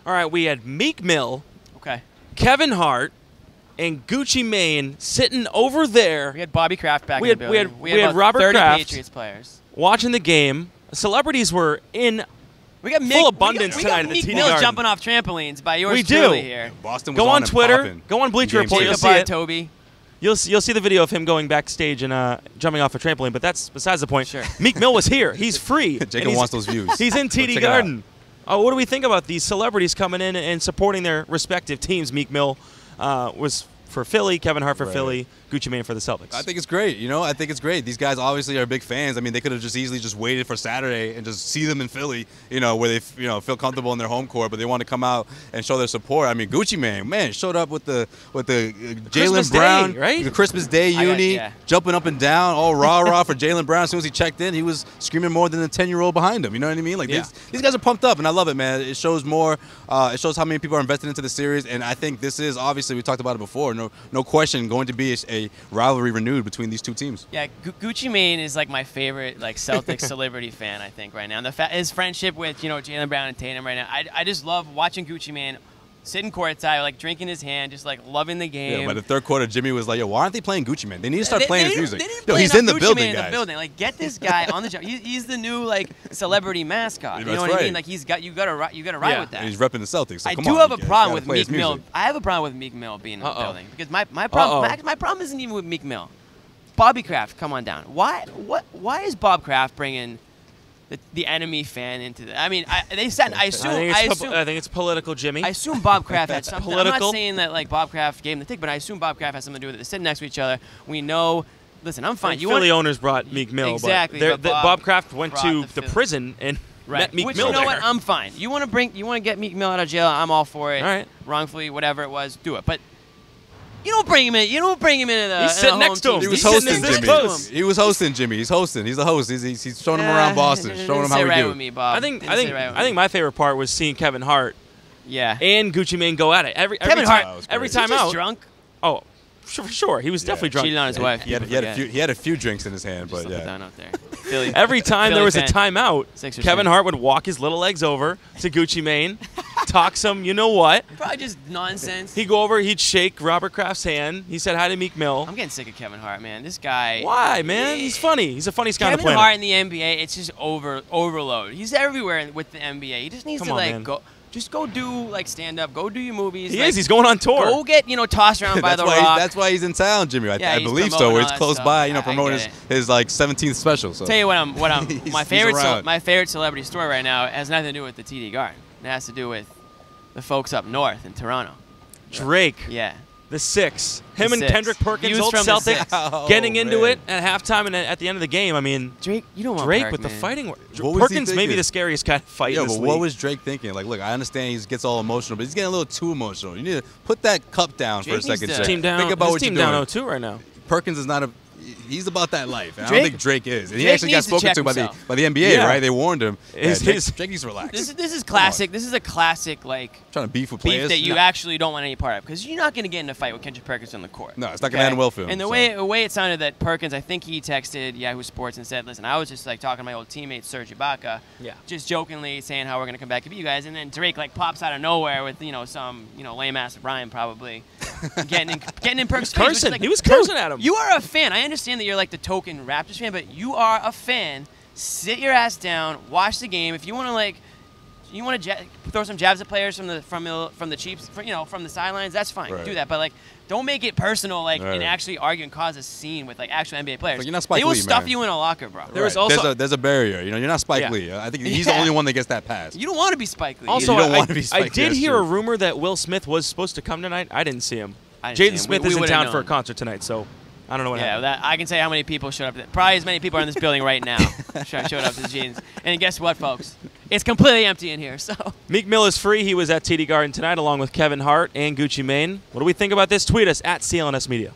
All right, we had Meek Mill, Okay. Kevin Hart, and Gucci Mane sitting over there. We had Bobby Kraft back in the building. We had about Robert 30 Kraft Patriots players. watching the game. Celebrities were in We got full abundance tonight at the Meek TD Mill Garden. jumping off trampolines by yours We do. truly here. Boston was Go on and Twitter. popping. Go on Bleacher Game Report. You'll six. see it. Toby. You'll see the video of him going backstage and jumping off a trampoline, but that's besides the point. Sure. Meek Mill was here. He's free. Jacob wants those views. He's in Check TD it out. Garden. Oh, what do we think about these celebrities coming in and supporting their respective teams? Meek Mill was for Philly, Kevin Hart for Philly, Gucci Mane for the Celtics. I think it's great. You know, I think it's great. These guys obviously are big fans. I mean, they could have just easily just waited for Saturday and just see them in Philly, you know, where they feel comfortable in their home court, but they want to come out and show their support. I mean, Gucci Mane, man, showed up with the Jaylen Brown, Day, right? The Christmas Day uni, jumping up and down, all rah for Jaylen Brown. As soon as he checked in, he was screaming more than the 10-year-old behind him. You know what I mean? Like these guys are pumped up, and I love it, man. It shows more. It shows how many people are invested into the series, and I think this is obviously, we talked about it before. No question, going to be a rivalry renewed between these two teams. Yeah, Gucci Mane is like my favorite Celtics celebrity fan, I think, right now. And his friendship with Jaylen Brown and Tatum right now, I just love watching Gucci Mane sitting courtside, like drinking his hand, just like loving the game. Yeah, by the third quarter, Jimmy was like, "Yo, why aren't they playing Gucci Mane? They need to start playing his music." Yo, he's in the Gucci building, Mane guys. in the building. Like, get this guy on the job. He's the new celebrity mascot. You know what I mean? Like, you gotta ride with that. And he's repping the Celtics. So I come do on, have a you guys problem gotta with play Meek his Mill. music. I have a problem with Meek Mill being in the building because my problem isn't even with Meek Mill. Bobby Kraft, come on down. Why is Bob Kraft bringing the enemy fan into that? I mean, I think it's political, Jimmy. I assume Bob Kraft had something. Political? I'm not saying that like Bob Kraft gave him the tick, but I assume Bob Kraft has something to do with it. They're sitting next to each other. We know. Listen, I'm fine. Philly owners brought Meek Mill. Exactly. But Bob Kraft went to the prison and met Meek Mill. You know there. what? I'm fine. You want to get Meek Mill out of jail? I'm all for it. All right. Wrongfully, whatever it was, do it. But you don't bring him in. You don't bring him into the. He's sitting next to him. He was He's hosting sitting Jimmy. close. He was hosting Jimmy. He's hosting. He's the host. He's showing him around Boston, showing him how we do. With me, Bob. I think my favorite part was seeing Kevin Hart and Gucci Mane go at it. Every Kevin time, Hart every Was time he just out. drunk? Oh, for sure. He was definitely drunk. Cheated on his wife. He had a few drinks in his hand, but yeah. Down out there. Philly, Every time there was a timeout, Sixers Kevin fan. Hart would walk his little legs over to Gucci Mane, talk some, you know what? Probably just nonsense. He'd go over, he'd shake Robert Kraft's hand. He said hi to Meek Mill. I'm getting sick of Kevin Hart, man. This guy. Why, man? He's funny. He's the funniest guy on the Kevin planet. Hart in the NBA, it's just overload. He's everywhere with the NBA. He just needs Come to on, like man. go. Just go do stand up. Go do your movies. He is. He's going on tour. Go get tossed around by the Rock. That's why he's in town, Jimmy. I he's believe so. promoting Where all it's that close stuff. by, I promoting get his like 17th special. So. Tell you what, my around. my favorite celebrity story right now has nothing to do with the TD Garden. It has to do with the folks up north in Toronto. Drake. Yeah. The Six. Him The and Six. Kendrick Perkins, Views old from the Celtic, Six. getting into man. it at halftime and at the end of the game. I mean, Drake, you don't want Drake Perk, with the man. fighting. What was he Perkins may be thinking? the scariest guy to fight Yeah, in this but what league. was Drake thinking? Like, look, I understand he gets all emotional, but he's getting a little too emotional. You need to put that cup down Drake for a second. needs to- Drake. Team down. Think about his what team you're down doing. 0-2 right now. Perkins is not a. He's about that life. And I Drake- don't think Drake is. And he Drake actually got needs to spoken check to by himself. the NBA, Yeah. right? They warned him. His- Drake his- needs to relax. This is classic. This is a classic Trying to beef with beef players. that you actually don't want any part of because you're not going to get in a fight with Kendrick Perkins on the court. No, it's not going to end well for him. And the way it sounded that Perkins, I think he texted Yahoo Sports and said, "Listen, I was just like talking to my old teammate Serge Ibaka, just jokingly saying how we're going to come back to beat you guys." And then Drake like pops out of nowhere with some lame ass rhyme probably getting in Perkins' face. which is like, He was cursing at him. You are a fan. I understand that you're like the token Raptors fan, but you are a fan. Sit your ass down, watch the game. If you want to throw some jabs at players from the Chiefs, from the sidelines, that's fine. Right. Do that, but don't make it personal, Right. and actually argue and cause a scene with actual NBA players. You're not Spike they will Lee, stuff man. you in a locker, bro. There was also there's a barrier. You're not Spike Yeah. Lee. I think he's the only one that gets that pass. You don't want to be Spike Lee. Also, You don't want to be I Spike Lee, did that's hear true. a rumor that Will Smith was supposed to come tonight. I didn't see him. I didn't see Jaden him. Smith We is in would've town for a known. concert tonight, so I don't know what happened. Yeah, I can say how many people showed up. Probably as many people are in this building right now showed up to Jaden's. And guess what, folks? It's completely empty in here. So Meek Mill is free. He was at TD Garden tonight along with Kevin Hart and Gucci Mane. What do we think about this? Tweet us at CLNS Media.